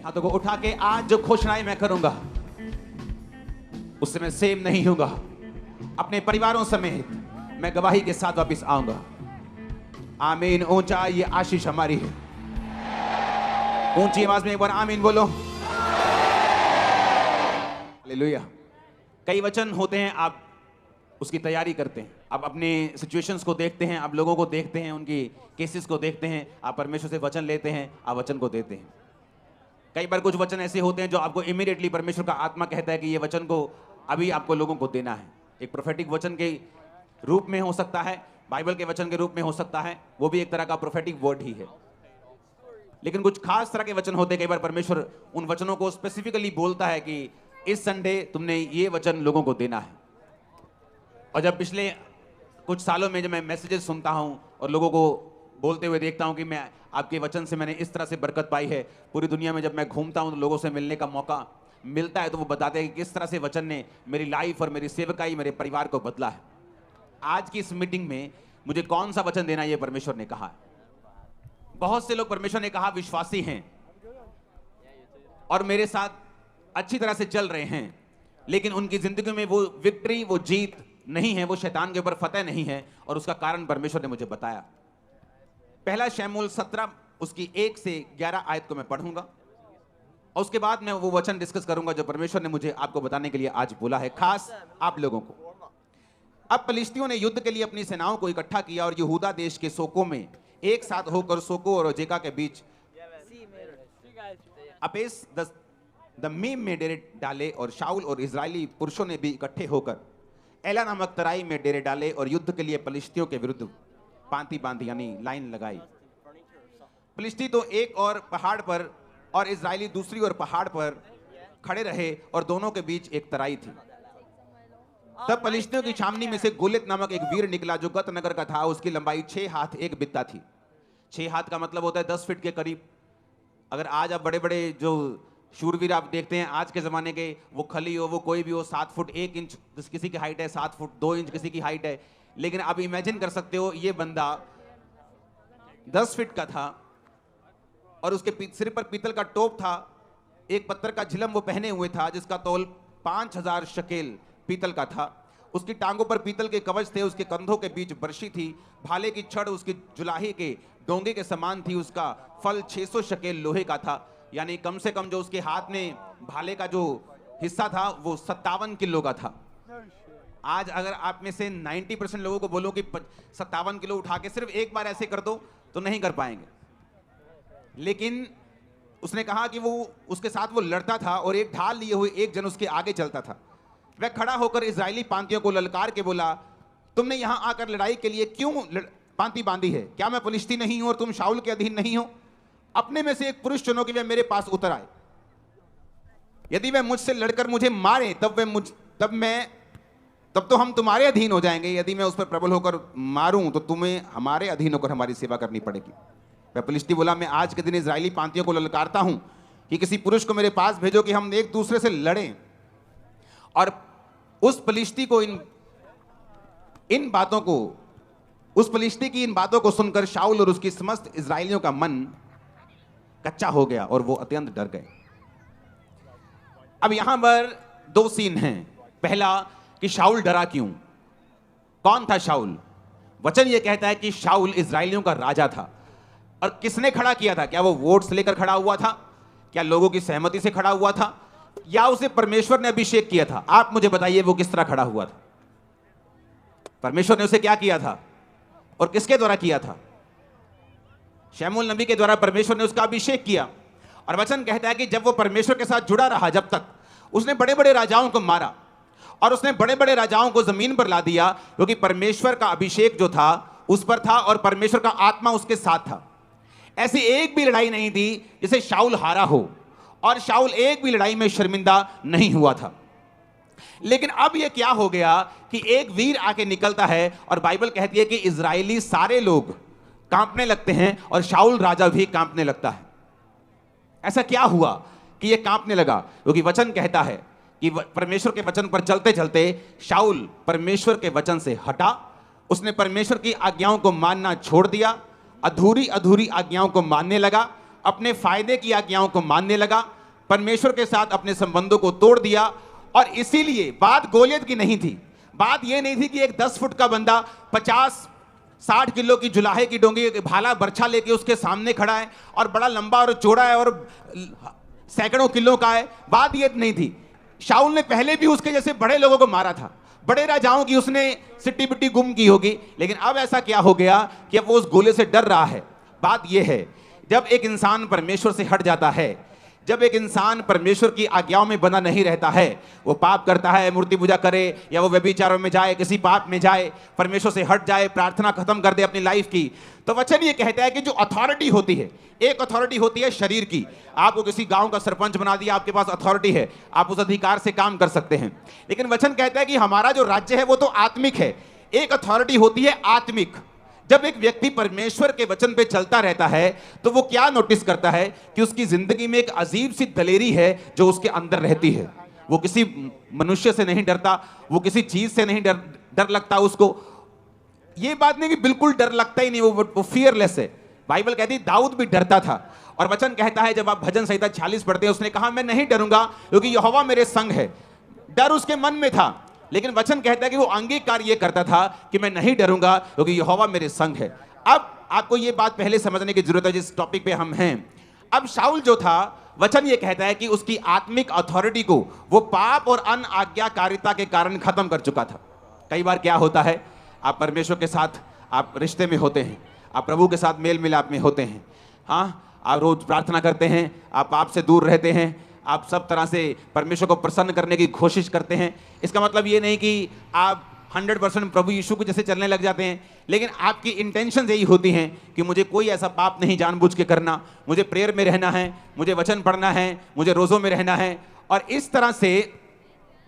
हाथों को उठा के आज जो घोषणाएं मैं करूंगा उससे मैं सेम नहीं होगा। अपने परिवारों समेत मैं गवाही के साथ वापस आऊंगा। आमीन। ऊंचा ये आशीष हमारी है। ऊंची आवाज में एक बार आमीन बोलो। हालेलुया। कई वचन होते हैं, आप उसकी तैयारी करते हैं, आप अपने सिचुएशंस को देखते हैं, आप लोगों को देखते हैं, उनकी केसेस को देखते हैं, आप परमेश्वर से वचन लेते हैं, आप वचन को देते हैं। कई बार कुछ वचन ऐसे होते हैं जो आपको इमीडिएटली परमेश्वर का आत्मा कहता है कि ये वचन को अभी आपको लोगों को देना है। एक प्रोफेटिक वचन के रूप में हो सकता है, बाइबल के वचन के रूप में हो सकता है, वो भी एक तरह का प्रोफेटिक वर्ड ही है। लेकिन कुछ खास तरह के वचन होते हैं, कई बार परमेश्वर उन वचनों को स्पेसिफिकली बोलता है कि इस संडे तुमने ये वचन लोगों को देना है। और जब पिछले कुछ सालों में जब मैं मैसेजेस सुनता हूं और लोगों को बोलते हुए देखता हूं कि मैं आपके वचन से मैंने इस तरह से बरकत पाई है, पूरी दुनिया में जब मैं घूमता हूं तो लोगों से मिलने का मौका मिलता है तो वो बताते हैं कि किस तरह से वचन ने मेरी लाइफ और मेरी सेवकाई, मेरे परिवार को बदला है। आज की इस मीटिंग में मुझे कौन सा वचन देना, ये परमेश्वर ने कहा। बहुत से लोग परमेश्वर ने कहा विश्वासी हैं और मेरे साथ अच्छी तरह से चल रहे हैं, लेकिन उनकी जिंदगी में वो विक्ट्री, वो जीत नहीं है, वो शैतान के ऊपर फतेह नहीं है। और उसका कारण परमेश्वर ने मुझे बताया। पहला शमूएल 17 उसकी 1 से 11 आयत को मैं पढ़ूंगा और उसके बाद मैं वो वचन डिस्कस करूंगा जो परमेश्वर ने मुझे आपको बताने के लिए आज बोला है, खास आप लोगों को। अब फिलिस्तियों ने युद्ध के लिए अपनी सेनाओं को इकट्ठा किया और यहूदा देश के सोको में एक साथ होकर सोको और अजेका के बीच अपेस दमीम में डेरे डाले। और शाऊल और इजरायली पुरुषों ने भी इकट्ठे होकर एला नामक तराई में डेरे डाले और युद्ध के लिए फिलिस्तियों के विरुद्ध पांति बांधी, यानी लाइन लगाई। फिलिस्ती तो एक और पहाड़ पर और इजरायली दूसरी ओर पहाड़ पर खड़े रहे और दोनों के बीच एक तराई थी। तब फिलिस्तियों की छावनी में से गोलियत नामक एक वीर निकला जो गत नगर का था। उसकी लंबाई 6 हाथ 1 बित्ता थी। 6 हाथ का मतलब होता है 10 फीट के करीब। अगर आज आप बड़े बड़े जो शूरवीर आप देखते हैं आज के ज़माने के, वो खली हो, वो कोई भी हो, 7 फुट 1 इंच किसी की हाइट है, 7 फुट 2 इंच किसी की हाइट है। लेकिन आप इमेजिन कर सकते हो ये बंदा 10 फीट का था और उसके सिर पर पीतल का टोप था। एक पत्थर का झिलम वो पहने हुए था जिसका तौल 5000 शकेल पीतल का था। उसकी टांगों पर पीतल के कवच थे। उसके कंधों के बीच बर्शी थी। भाले की छड़ उसकी जुलाही के डोंगे के समान थी। उसका फल 600 शकेल लोहे का था, यानी कम से कम जो उसके हाथ में भाले का जो हिस्सा था वो 57 किलो का था। आज अगर आप में से 90% लोगों को बोलो कि 57 किलो उठा के सिर्फ एक बार ऐसे कर दो तो नहीं कर पाएंगे। लेकिन उसने कहा कि वो उसके साथ वो लड़ता था और एक ढाल लिए हुए एक जन उसके आगे चलता था। वह खड़ा होकर इजरायली पांतियों को ललकार के बोला, तुमने यहां आकर लड़ाई के लिए क्यों पांति बांधी है? क्या मैं फिलिस्ती नहीं हूं और तुम शाऊल के अधीन नहीं हो? अपने में से एक पुरुष चुनो कि वह मेरे पास उतर आए। यदि वह मुझसे लड़कर मुझे मारे तब तो हम तुम्हारे अधीन हो जाएंगे। यदि मैं उस पर प्रबल होकर मारूं तो तुम्हें हमारे अधीन होकर हमारी सेवा करनी पड़ेगी। वह फिलिस्ती बोला, मैं आज के दिन इजरायली पांतियों को ललकारता हूं कि किसी पुरुष को मेरे पास भेजो कि हम एक दूसरे से लड़ें। और उस फिलिस्ती की इन बातों को सुनकर शाऊल और उसकी समस्त इजरायलियों का मन कच्चा हो गया और वो अत्यंत डर गए। अब यहां पर 2 सीन हैं। पहला कि शाऊल डरा क्यों? कौन था शाऊल? वचन ये कहता है कि शाऊल इजरायलियों का राजा था। और किसने खड़ा किया था? क्या वो वोट्स लेकर खड़ा हुआ था? क्या लोगों की सहमति से खड़ा हुआ था? या उसे परमेश्वर ने अभिषेक किया था? आप मुझे बताइए वो किस तरह खड़ा हुआ था? परमेश्वर ने उसे क्या किया था और किसके द्वारा किया था? शमूएल नबी के द्वारा परमेश्वर ने उसका अभिषेक किया। और वचन कहता है कि जब वो परमेश्वर के साथ जुड़ा रहा, जब तक उसने बड़े बड़े राजाओं को मारा और उसने बड़े बड़े राजाओं को जमीन पर ला दिया, क्योंकि परमेश्वर का अभिषेक जो था उस पर था और परमेश्वर का आत्मा उसके साथ था। ऐसी एक भी लड़ाई नहीं थी जिसे शाऊल हारा हो और शाऊल एक भी लड़ाई में शर्मिंदा नहीं हुआ था। लेकिन अब यह क्या हो गया कि एक वीर आके निकलता है और बाइबल कहती है कि इजरायली सारे लोग कांपने लगते हैं और शाऊल राजा भी कांपने लगता है। ऐसा क्या हुआ कि यह कांपने लगा? क्योंकि वचन कहता है कि परमेश्वर के वचन पर चलते चलते शाऊल परमेश्वर के वचन से हटा। उसने परमेश्वर की आज्ञाओं को मानना छोड़ दिया, अधूरी अधूरी आज्ञाओं को मानने लगा अपने फायदे की आज्ञाओं को मानने लगा, परमेश्वर के साथ अपने संबंधों को तोड़ दिया। और इसीलिए बात गोलियत की नहीं थी, बात यह नहीं थी कि एक 10 फुट का बंदा 50-60 किलो की जुलाहे की डोंगी भाला बर्छा लेके उसके सामने खड़ा है और बड़ा लंबा और चौड़ा है और सैकड़ों किलो का है। बात यह नहीं थी। शाऊल ने पहले भी उसके जैसे बड़े लोगों को मारा था, बड़े राजाओं की उसने सिट्टी बिट्टी गुम की होगी, लेकिन अब ऐसा क्या हो गया कि अब वो उस गोले से डर रहा है। बात यह है, जब एक इंसान परमेश्वर से हट जाता है, जब एक इंसान परमेश्वर की आज्ञाओं में बना नहीं रहता है, वो पाप करता है, मूर्ति पूजा करे या वो व्यभिचारों में जाए, किसी पाप में जाए, परमेश्वर से हट जाए, प्रार्थना खत्म कर दे अपनी लाइफ की, तो वचन ये कहता है कि जो अथॉरिटी होती है, एक अथॉरिटी होती है शरीर की। आपको किसी गांव का सरपंच बना दिया, आपके पास अथॉरिटी है, आप उस अधिकार से काम कर सकते हैं। लेकिन वचन कहता है कि हमारा जो राज्य है वो तो आत्मिक है। एक अथॉरिटी होती है आत्मिक। जब एक व्यक्ति परमेश्वर के वचन पे चलता रहता है तो वो क्या नोटिस करता है कि उसकी जिंदगी में एक अजीब सी दलेरी है जो उसके अंदर रहती है। वो किसी मनुष्य से नहीं डरता, वो किसी चीज से नहीं डर लगता उसको। ये बात नहीं कि बिल्कुल डर लगता ही नहीं, वो फियरलेस है। बाइबल कहती है दाऊद भी डरता था, और वचन कहता है जब आप भजन संहिता 46 पढ़ते हैं, उसने कहा मैं नहीं डरूंगा क्योंकि यहोवा मेरे संग है। डर उसके मन में था, लेकिन वचन कहता है कि वो अंगीकार ये करता था कि मैं नहीं डरूंगा क्योंकि यहोवा मेरे संग है। अब आपको ये बात पहले समझने की जरूरत है जिस टॉपिक पे हम हैं। अब शाऊल जो था, वचन ये कहता है कि उसकी आत्मिक अथॉरिटी को वो पाप और अनाज्ञाकारिता के कारण खत्म कर चुका था। कई बार क्या होता है, आप परमेश्वर के साथ आप रिश्ते में होते हैं, आप प्रभु के साथ मेल मिलाप में होते हैं, हाँ, आप रोज प्रार्थना करते हैं, आप पाप से दूर रहते हैं, आप सब तरह से परमेश्वर को प्रसन्न करने की कोशिश करते हैं। इसका मतलब ये नहीं कि आप 100% प्रभु यीशु को जैसे चलने लग जाते हैं, लेकिन आपकी इंटेंशन यही होती हैं कि मुझे कोई ऐसा पाप नहीं जानबूझ के करना, मुझे प्रेयर में रहना है, मुझे वचन पढ़ना है, मुझे रोज़ों में रहना है। और इस तरह से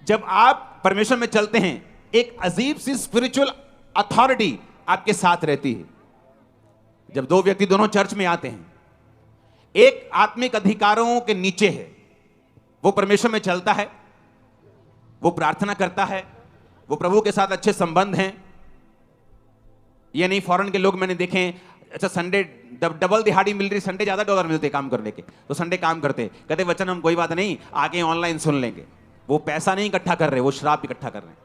जब आप परमेश्वर में चलते हैं, एक अजीब सी स्पिरिचुअल अथॉरिटी आपके साथ रहती है। जब दो व्यक्ति दोनों चर्च में आते हैं, एक आत्मिक अधिकारों के नीचे है, वो परमेश्वर में चलता है, वो प्रार्थना करता है, वो प्रभु के साथ अच्छे संबंध हैं। ये नहीं फॉरेन के लोग मैंने देखे हैं, अच्छा संडे डबल दिहाड़ी मिल रही, संडे ज्यादा डॉलर मिलते काम करने के, तो संडे काम करते, कहते वचन हम कोई बात नहीं आके ऑनलाइन सुन लेंगे। वो पैसा नहीं इकट्ठा कर रहे, वो शराब इकट्ठा कर रहे हैं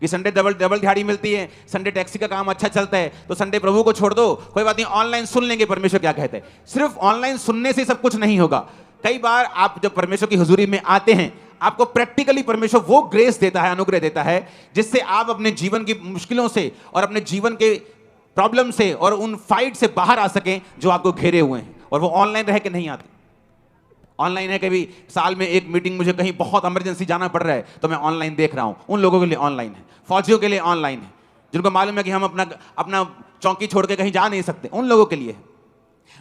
कि संडे डबल दिहाड़ी मिलती है, संडे टैक्सी का काम अच्छा चलता है, तो संडे प्रभु को छोड़ दो, कोई बात नहीं ऑनलाइन सुन लेंगे परमेश्वर क्या कहते हैं। सिर्फ ऑनलाइन सुनने से सब कुछ नहीं होगा। कई बार आप जब परमेश्वर की हुजूरी में आते हैं, आपको प्रैक्टिकली परमेश्वर वो ग्रेस देता है, अनुग्रह देता है, जिससे आप अपने जीवन की मुश्किलों से और अपने जीवन के प्रॉब्लम से और उन फाइट से बाहर आ सकें जो आपको घेरे हुए हैं। और वो ऑनलाइन रह के नहीं आते। ऑनलाइन है, कभी साल में एक मीटिंग मुझे कहीं बहुत इमरजेंसी जाना पड़ रहा है तो मैं ऑनलाइन देख रहा हूं। उन लोगों के लिए ऑनलाइन है, फौजियों के लिए ऑनलाइन है, जिनको मालूम है कि हम अपना चौकी छोड़ के कहीं जा नहीं सकते, उन लोगों के लिए है।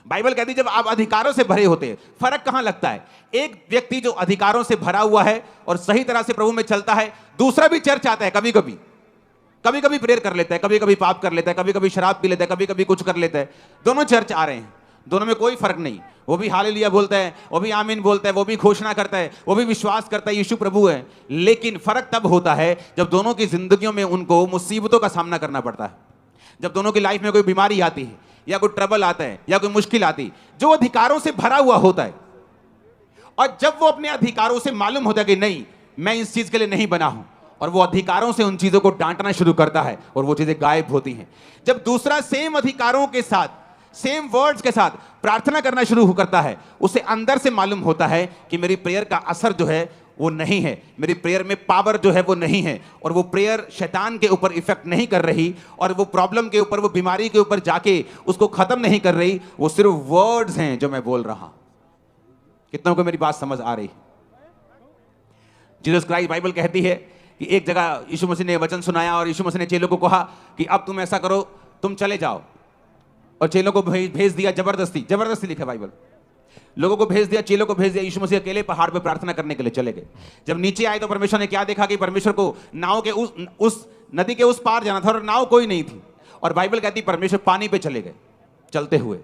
बाइबल कहती है जब आप अधिकारों से भरे होते हैं, फर्क कहां लगता है, एक व्यक्ति जो अधिकारों से भरा हुआ है और सही तरह से प्रभु में चलता है, दूसरा भी चर्च आता है, कभी कभी प्रेयर कर लेता है, कभी कभी पाप कर लेता है, कभी कभी शराब पी लेता है, कभी कभी कुछ कर लेता है, दोनों चर्च आ रहे हैं, दोनों में कोई फर्क नहीं। वो भी हालेलुया बोलता है, वो भी आमीन बोलता है, वो भी घोषणा करता है, वो भी विश्वास करता है यीशु प्रभु है। लेकिन फर्क तब होता है जब दोनों की जिंदगियों में उनको मुसीबतों का सामना करना पड़ता है, जब दोनों की लाइफ में कोई बीमारी आती है या कोई ट्रबल आता है या कोई मुश्किल आती, जो अधिकारों से भरा हुआ होता है। और जब वो अपने अधिकारों से मालूम होता है कि नहीं मैं इस चीज के लिए नहीं बना हूं, और वो अधिकारों से उन चीजों को डांटना शुरू करता है और वो चीजें गायब होती हैं। जब दूसरा सेम अधिकारों के साथ, सेम वर्ड्स के साथ प्रार्थना करना शुरू करता है, उसे अंदर से मालूम होता है कि मेरी प्रेयर का असर जो है वो नहीं है, मेरी प्रेयर में पावर जो है वो नहीं है, और वो प्रेयर शैतान के ऊपर इफेक्ट नहीं कर रही, और वो प्रॉब्लम के ऊपर, वो बीमारी के ऊपर जाके उसको खत्म नहीं कर रही, वो सिर्फ वर्ड्स हैं जो मैं बोल रहा। कितनों को मेरी बात समझ आ रही? जीसस क्राइस्ट, बाइबल कहती है कि एक जगह यीशु मसीह ने वचन सुनाया और यीशु मसीह ने चेलों को कहा कि अब तुम ऐसा करो, तुम चले जाओ, और चेलों को भेज दिया जबरदस्ती लिखा बाइबल, लोगों को भेज दिया, चेलों को भेज दिया। यीशु मसीह अकेले पहाड़ पे प्रार्थना करने के लिए चले गए। जब नीचे आए तो परमेश्वर ने क्या देखा कि परमेश्वर को नाव के उस नदी के उस पार जाना था और नाव कोई नहीं थी, और बाइबल कहती परमेश्वर पानी पे चले गए चलते हुए।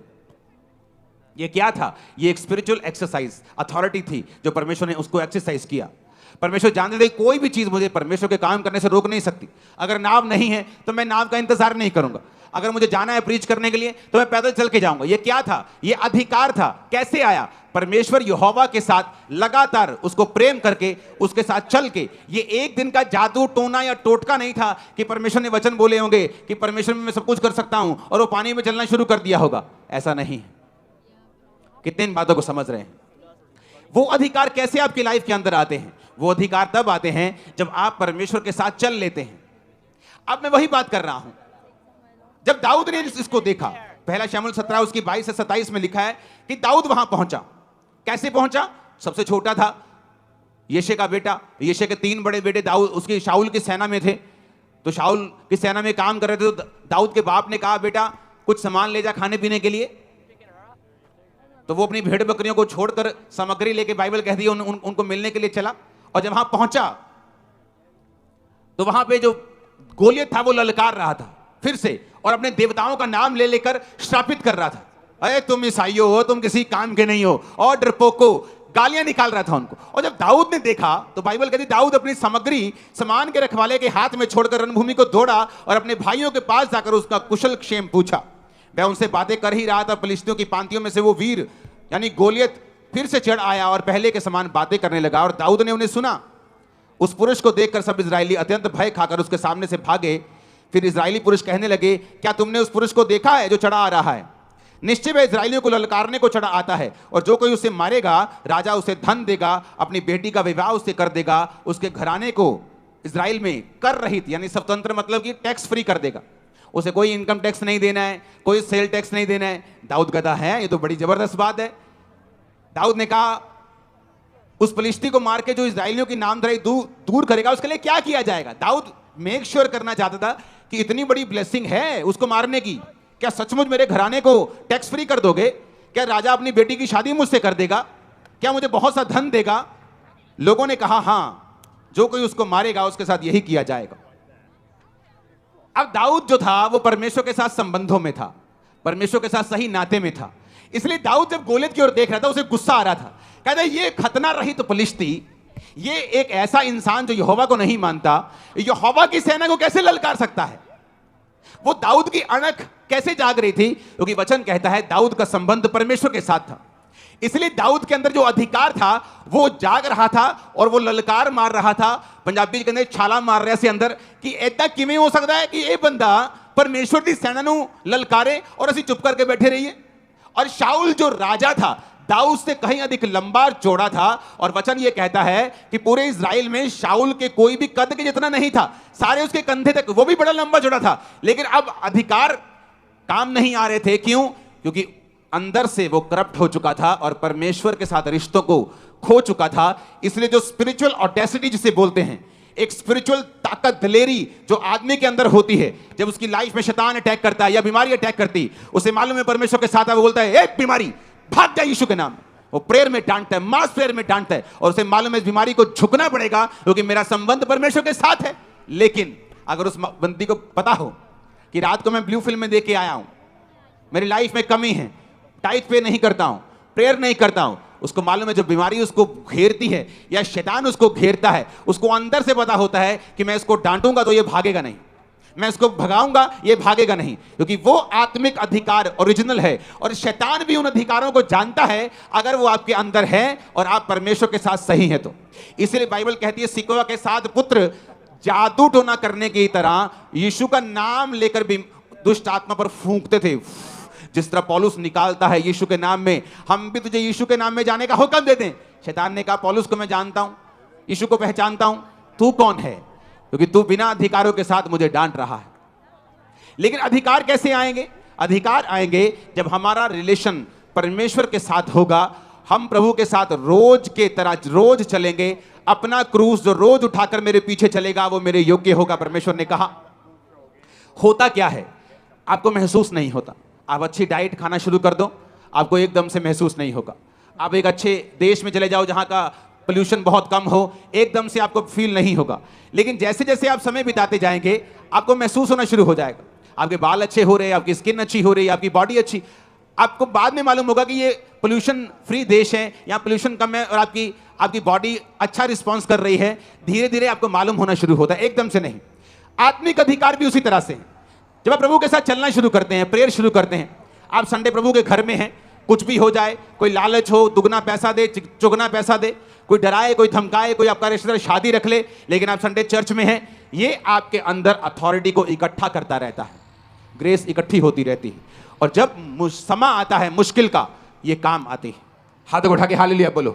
ये क्या था? ये एक स्पिरिचुअल एक्सरसाइज, अथॉरिटी थी जो परमेश्वर ने उसको एक्सरसाइज किया। परमेश्वर जानते थे कोई भी चीज मुझे परमेश्वर के काम करने से रोक नहीं सकती। अगर नाव नहीं है तो मैं नाव का इंतजार नहीं करूंगा। अगर मुझे जाना है प्रीच करने के लिए तो मैं पैदल चल के जाऊंगा। ये क्या था? ये अधिकार था। कैसे आया? परमेश्वर यहोवा के साथ लगातार उसको प्रेम करके उसके साथ चल के। ये एक दिन का जादू टोना या टोटका नहीं था कि परमेश्वर ने वचन बोले होंगे कि परमेश्वर में मैं सब कुछ कर सकता हूं और वो पानी में चलना शुरू कर दिया होगा। ऐसा नहीं। कितने इन बातों को समझ रहे हैं? वो अधिकार कैसे आपकी लाइफ के अंदर आते हैं? वो अधिकार तब आते हैं जब आप परमेश्वर के साथ चल लेते हैं। अब मैं वही बात कर रहा हूं। जब दाऊद ने इसको देखा, पहला शमूएल 17 उसकी 22 से 27 में लिखा है कि दाऊद वहां पहुंचा। कैसे पहुंचा? सबसे छोटा था, यिशै का बेटा। यिशै के 3 बड़े बेटे दाऊद उसकी शाऊल की सेना में थे, तो शाऊल की सेना में काम कर रहे थे। तो दाऊद के बाप ने कहा, बेटा कुछ सामान ले जा खाने पीने के लिए। तो वो अपनी भेड़ बकरियों को छोड़कर सामग्री लेके, बाइबल कहती है, उनको मिलने के लिए चला। और जब वहां पहुंचा तो वहां पे जो गोलियत था वो ललकार रहा था फिर से, और अपने देवताओं का नाम ले लेकर श्रापित कर रहा था। अरे तुम ईसाइयों हो, तुम किसी काम के नहीं हो, और डरपोको, गालियां निकाल रहा था उनको। और जब दाऊद ने देखा तो बाइबल कहती दाऊद अपनी सामग्री सामान के रखवाले के हाथ में छोड़कर रणभूमि को दौड़ा और अपने भाइयों के पास जाकर उसका कुशल क्षेम पूछा। वह उनसे बातें कर ही रहा था, फिलिस्तियों की पांतियों में से वो वीर यानी गोलियत फिर से चढ़ आया और पहले के समान बातें करने लगा। और दाऊद ने उन्हें सुना। उस पुरुष को देखकर सब इजरायली अत्यंत भय खाकर उसके सामने से भागे। फिर इजरायली पुरुष कहने लगे, क्या तुमने उस पुरुष को देखा है जो चढ़ा आ रहा है? निश्चय वह इजरायलियों को ललकारने को चढ़ा आता है, और जो कोई उसे मारेगा राजा उसे धन देगा, अपनी बेटी का विवाह उससे कर देगा, उसके घराने को इजराइल में कर रहित यानी स्वतंत्र मतलब कि टैक्स फ्री कर देगा। उसे कोई इनकम टैक्स नहीं देना है, कोई सेल टैक्स नहीं देना है। दाऊद कहता है ये तो बड़ी जबरदस्त बात है। दाऊद ने कहा, उस फलिश्ती को मार के जो इजरायलियों की नामधराई दूर करेगा उसके लिए क्या किया जाएगा? दाऊद मेक श्योर करना चाहता था कि इतनी बड़ी ब्लेसिंग है उसको मारने की, क्या सचमुच मेरे घराने को टैक्स फ्री कर दोगे? क्या राजा अपनी बेटी की शादी मुझसे कर देगा? क्या मुझे बहुत सा धन देगा? लोगों ने कहा, हां, जो कोई उसको मारेगा उसके साथ यही किया जाएगा। अब दाऊद जो था वो परमेश्वर के साथ संबंधों में था, परमेश्वर के साथ सही नाते में था। इसलिए दाऊद जब गोलियत की ओर देख रहा था उसे गुस्सा आ रहा था। कहता है ये खतना रहित तो फलिश्ती, ये एक ऐसा इंसान जो यहोवा को नहीं मानता, यहोवा की सेना को कैसे ललकार सकता है? वो दाऊद की अणख कैसे जाग रही थी? क्योंकि वचन कहता है दाऊद का संबंध परमेश्वर के साथ था। इसलिए दाऊद के अंदर जो अधिकार था वो जाग रहा था और वो ललकार मार रहा था। पंजाबी के अंदर छाला मार रहा से अंदर कि ऐसा किमें हो सकता है कि ये बंदा परमेश्वर की सेना नू ललकारे और असी चुप करके बैठे रहिए। और शाऊल जो राजा था दाऊद से कहीं अधिक लंबा चौड़ा था, और वचन ये कहता है कि पूरे इजराइल में शाऊल के कोई भी कद के जितना नहीं था, सारे उसके कंधे तक, वो भी बड़ा लंबा चौड़ा था। लेकिन अब अधिकार काम नहीं आ रहे थे। क्यों? क्योंकि अंदर से वो करप्ट हो चुका था और परमेश्वर के साथ रिश्तों को खो चुका था। इसलिए जो स्पिरिचुअल ऑडेसिटी जिसे बोलते हैं, एक स्पिरिचुअल ताकत, दिलेरी जो आदमी के अंदर होती है, जब उसकी लाइफ में शैतान अटैक करता है या बीमारी अटैक करती, उसे मालूम है परमेश्वर के साथ है, वो बोलता है ए बीमारी भाग जा यीशु के नाम। वो प्रेयर में डांटता है, मास प्रेयर में डांटता है, और उसे मालूम है इस बीमारी को झुकना पड़ेगा क्योंकि मेरा संबंध परमेश्वर के साथ है। लेकिन अगर उस बंदी को पता हो कि रात को मैं ब्लू फिल्म में देख के आया हूं, मेरी लाइफ में कमी है, टाइट पे नहीं करता हूं, प्रेयर नहीं करता हूं, उसको मालूम है जो बीमारी उसको घेरती है या शैतान उसको घेरता है, उसको अंदर से पता होता है कि मैं इसको डांटूंगा तो ये भागेगा नहीं, मैं इसको भगाऊंगा ये भागेगा नहीं, क्योंकि वो आत्मिक अधिकार ओरिजिनल है। और शैतान भी उन अधिकारों को जानता है अगर वो आपके अंदर है और आप परमेश्वर के साथ सही हैं तो। इसलिए बाइबल कहती है सिकोवा के 7 पुत्र जादू टोना करने की तरह यीशु का नाम लेकर भी दुष्ट आत्मा पर फूंकते थे। जिस तरह पौलुस निकालता है यीशु के नाम में, हम भी तुझे यीशु के नाम में जाने का हुक्म दे दें। शैतान ने कहा पौलुस को मैं जानता हूं, यीशु को पहचानता हूं, तू कौन है? क्योंकि तू बिना अधिकारों के साथ मुझे डांट रहा है। लेकिन अधिकार कैसे आएंगे? अधिकार आएंगे जब हमारा रिलेशन परमेश्वर के साथ होगा। हम प्रभु के साथ रोज के तरह रोज चलेंगे। अपना क्रूस जो रोज उठाकर मेरे पीछे चलेगा वो मेरे योग्य होगा। परमेश्वर ने कहा। होता क्या है? आपको महसूस नहीं होता। आप अच्छी डाइट खाना शुरू कर दो, आपको एकदम से महसूस नहीं होगा। आप एक अच्छे देश में चले जाओ जहां का पोल्यूशन बहुत कम हो, एकदम से आपको फील नहीं होगा। लेकिन जैसे जैसे आप समय बिताते जाएंगे आपको महसूस होना शुरू हो जाएगा। आपके बाल अच्छे हो रहे हैं, आपकी स्किन अच्छी हो रही है, आपकी बॉडी अच्छी। आपको बाद में मालूम होगा कि ये पोल्यूशन फ्री देश है, यहाँ पोल्यूशन कम है और आपकी आपकी बॉडी अच्छा रिस्पॉन्स कर रही है। धीरे धीरे आपको मालूम होना शुरू होता है, एकदम से नहीं। आत्मिक अधिकार भी उसी तरह से है। जब आप प्रभु के साथ चलना शुरू करते हैं, प्रेयर शुरू करते हैं, आप संडे प्रभु के घर में हैं, कुछ भी हो जाए, कोई लालच हो, दुगना पैसा दे, चुगना पैसा दे, कोई डराए, कोई धमकाए, कोई आपका रिश्तेदार शादी रख ले, लेकिन आप संडे चर्च में हैं, ये आपके अंदर अथॉरिटी को इकट्ठा करता रहता है। ग्रेस इकट्ठी होती रहती है और जब समय आता है मुश्किल का, ये काम आती है। हाथ उठा के हालेलुया बोलो।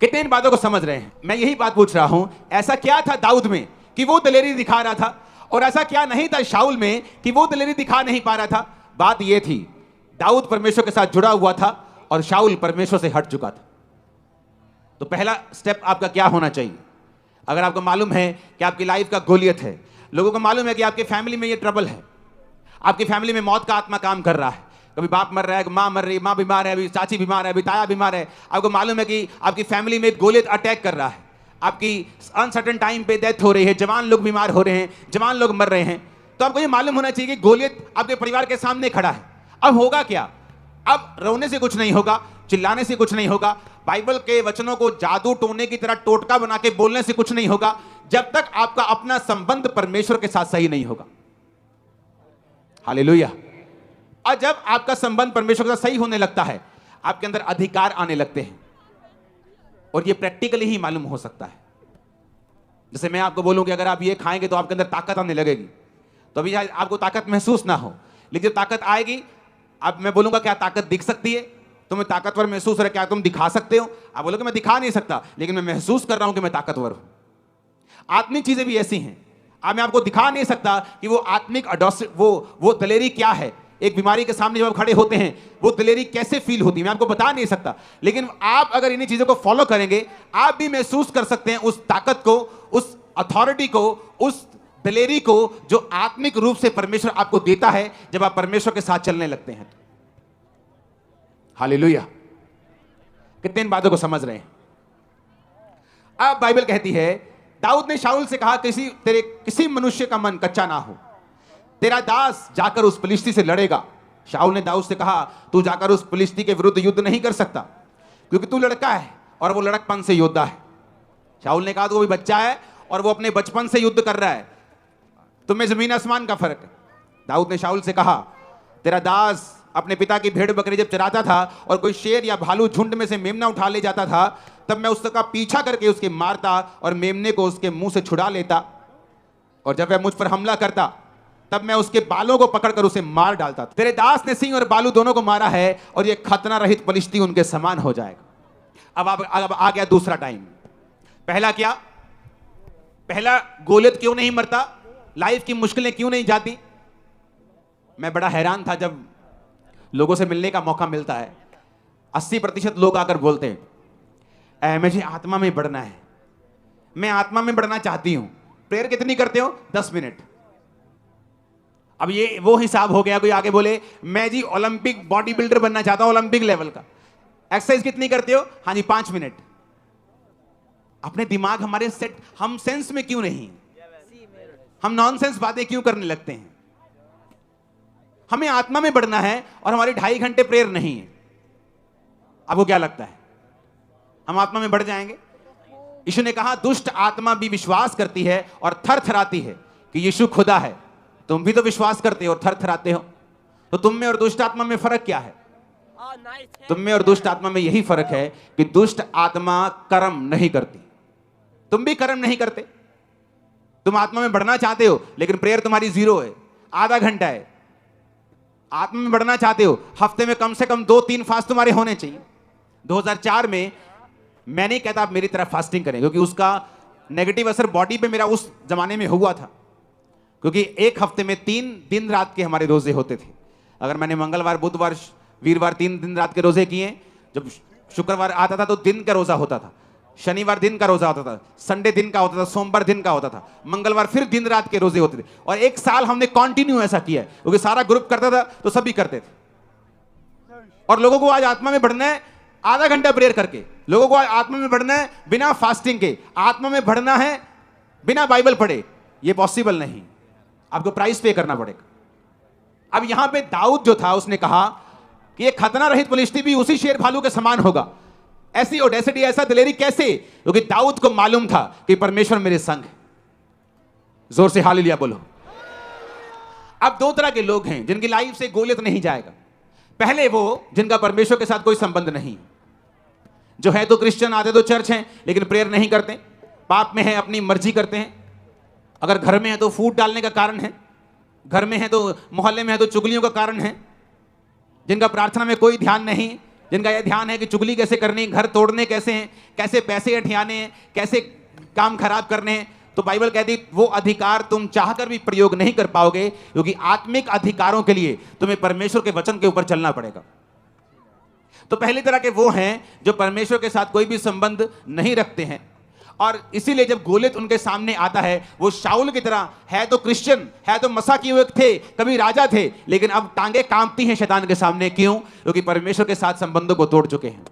कितने इन बातों को समझ रहे हैं? मैं यही बात पूछ रहा हूं, ऐसा क्या था दाऊद में कि वो दलेरी दिखा रहा था, और ऐसा क्या नहीं था शाऊल में कि वो दलेरी दिखा नहीं पा रहा था? बात ये थी, दाऊद परमेश्वर के साथ जुड़ा हुआ था और शाऊल परमेश्वर से हट चुका था। तो पहला स्टेप आपका क्या होना चाहिए? अगर आपको मालूम है कि आपकी लाइफ का गोलियत है, लोगों को मालूम है कि आपकी फैमिली में ये ट्रबल है, आपकी फैमिली में मौत का आत्मा काम कर रहा है, कभी बाप मर रहा है, माँ मर रही है, माँ बीमार है, अभी चाची बीमार है, अभी ताया बीमार है, आपको मालूम है कि आपकी फैमिली में गोलियत अटैक कर रहा है, आपकी अनसर्टेन टाइम पे डेथ हो रही है, जवान लोग बीमार हो रहे हैं, जवान लोग मर रहे हैं, तो आपको ये मालूम होना चाहिए कि गोलियत आपके परिवार के सामने खड़ा है। अब होगा क्या? अब रोने से कुछ नहीं होगा, चिल्लाने से कुछ नहीं होगा, बाइबल के वचनों को जादू टोने की तरह टोटका बना के बोलने से कुछ नहीं होगा, जब तक आपका अपना संबंध परमेश्वर के साथ सही नहीं होगा। हालेलुया। और जब आपका संबंध परमेश्वर के साथ सही होने लगता है, आपके अंदर अधिकार आने लगते हैं, और ये प्रैक्टिकली ही मालूम हो सकता है। जैसे मैं आपको बोलूं कि अगर आप ये खाएंगे तो आपके अंदर ताकत आने लगेगी, तो अभी आपको ताकत महसूस ना हो, लेकिन जब ताकत आएगी, अब मैं बोलूंगा क्या ताकत दिख सकती है? तुम्हें ताकतवर महसूस हो रहा है, क्या तुम दिखा सकते हो? आप बोलोगे मैं दिखा नहीं सकता, लेकिन मैं महसूस कर रहा हूं कि मैं ताकतवर हूं। आत्मिक चीजें भी ऐसी हैं, अब मैं आपको दिखा नहीं सकता कि वो आत्मिक वो दलेरी क्या है। एक बीमारी के सामने जब आप खड़े होते हैं, वो दलेरी कैसे फील होती है, मैं आपको बता नहीं सकता, लेकिन आप अगर इन्हीं चीजों को फॉलो करेंगे, आप भी महसूस कर सकते हैं उस ताकत को, उस अथॉरिटी को, उस दलेरी को जो आत्मिक रूप से परमेश्वर आपको देता है जब आप परमेश्वर के साथ चलने लगते हैं। हालेलुया। कितने इन बातों को समझ रहे हैं? अब बाइबल कहती है, दाऊद ने शाऊल से कहा, किसी मनुष्य का मन कच्चा ना हो, तेरा दास जाकर उस फिलिस्ती से लड़ेगा। शाऊल ने दाऊद से कहा, तू जाकर उस फिलिस्ती के विरुद्ध युद्ध नहीं कर सकता, क्योंकि तू लड़का है और वो लड़कपन से योद्धा है। शाऊल ने कहा, तो वो भी बच्चा है और वो अपने बचपन से युद्ध कर रहा है, तुम्हें जमीन आसमान का फर्क है। दाऊद ने शाऊल से कहा, तेरा दास अपने पिता की भेड़ बकरी जब चराता था और कोई शेर या भालू झुंड में से मेमना उठा ले जाता था, तब मैं उसका पीछा करके उसके मारता और मेमने को उसके मुंह से छुड़ा लेता, और जब वह मुझ पर हमला करता तब मैं उसके बालों को पकड़कर उसे मार डालता। तेरे दास ने सिंह और बालू दोनों को मारा है और यह खतना रहित पलिश्ती उनके समान हो जाएगा। अब आ गया दूसरा टाइम। पहला क्या? पहला, गोलियत क्यों नहीं मरता, लाइफ की मुश्किलें क्यों नहीं जाती? मैं बड़ा हैरान था जब लोगों से मिलने का मौका मिलता है, 80% लोग आकर बोलते हैं, मुझे आत्मा में बढ़ना है, मैं आत्मा में बढ़ना चाहती हूं। प्रेयर कितनी करते हो? 10 मिनट। अब ये वो हिसाब हो गया, कोई आगे बोले, मैं जी ओलंपिक बॉडी बिल्डर बनना चाहता हूं, ओलंपिक लेवल का। एक्सरसाइज कितनी करते हो? हाँ जी 5 मिनट। अपने दिमाग हमारे सेट, हम सेंस में क्यों नहीं? हम नॉनसेंस बातें क्यों करने लगते हैं? हमें आत्मा में बढ़ना है और हमारे 2.5 घंटे प्रेयर नहीं है। आपको क्या लगता है हम आत्मा में बढ़ जाएंगे? यीशु ने कहा, दुष्ट आत्मा भी विश्वास करती है और थर थराती है कि यीशु खुदा है। तुम भी तो विश्वास करते हो और थर थराते हो, तो तुम में और दुष्ट आत्मा में फर्क क्या है? तुम में और दुष्ट आत्मा में यही फर्क है कि दुष्ट आत्मा कर्म नहीं करती, तुम भी कर्म नहीं करते। तुम आत्मा में बढ़ना चाहते हो, लेकिन प्रेयर तुम्हारी 0 है, आधा घंटा है। आत्मा में बढ़ना चाहते हो, हफ्ते में कम से कम 2-3 फास्ट तुम्हारे होने चाहिए। 2004 में मैं नहीं कहता आप मेरी तरह फास्टिंग करें, क्योंकि उसका नेगेटिव असर बॉडी पे मेरा उस जमाने में हुआ था, क्योंकि एक हफ्ते में 3 दिन रात के हमारे रोजे होते थे। अगर मैंने मंगलवार, बुधवार, वीरवार 3 दिन रात के रोजे किए, जब शुक्रवार आता था तो दिन का रोजा होता था, शनिवार दिन का रोजा होता था, संडे दिन का होता था, सोमवार दिन का होता था, मंगलवार फिर दिन रात के रोजे होते थे। और 1 साल हमने कंटिन्यू ऐसा किया है, क्योंकि सारा ग्रुप करता था तो सभी करते थे। और लोगों को आज आत्मा में बढ़ना है आधा घंटा प्रेयर करके, लोगों को आज आत्मा में बढ़ना है बिना फास्टिंग के, आत्मा में बढ़ना है बिना बाइबल पढ़े, ये पॉसिबल नहीं। आपको प्राइस पे करना पड़ेगा। अब यहां पे दाऊद जो था उसने कहा कि ये खतना रहित फलिश्ती भी उसी शेर भालू के समान होगा। ऐसी ओडेसिटी, ऐसा दिलेरी कैसे? क्योंकि दाऊद को मालूम था कि परमेश्वर मेरे संग है। जोर से हालेलुया बोलो। अब दो तरह के लोग हैं जिनकी लाइफ से गोलियत नहीं जाएगा। पहले वो जिनका परमेश्वर के साथ कोई संबंध नहीं, जो है तो क्रिश्चियन, आते तो चर्च हैं लेकिन प्रेयर नहीं करते, पाप में है, अपनी मर्जी करते हैं। अगर घर में है तो फूट डालने का कारण है, घर में है तो मोहल्ले में है तो चुगलियों का कारण है। जिनका प्रार्थना में कोई ध्यान नहीं, जिनका यह ध्यान है कि चुगली कैसे करनी, घर तोड़ने कैसे हैं, कैसे पैसे अठियाने हैं, कैसे काम खराब करने हैं, तो बाइबल कहती वो अधिकार तुम चाहकर भी प्रयोग नहीं कर पाओगे, क्योंकि आत्मिक अधिकारों के लिए तुम्हें परमेश्वर के वचन के ऊपर चलना पड़ेगा। तो पहली तरह के वो हैं जो परमेश्वर के साथ कोई भी संबंध नहीं रखते हैं, और इसीलिए जब गोलियत उनके सामने आता है, वो शाऊल की तरह है तो क्रिश्चियन, है तो मसा किए हुए थे, कभी राजा थे, लेकिन अब टांगे कांपती हैं शैतान के सामने। क्यों? क्योंकि परमेश्वर के साथ संबंधों को तोड़ चुके हैं।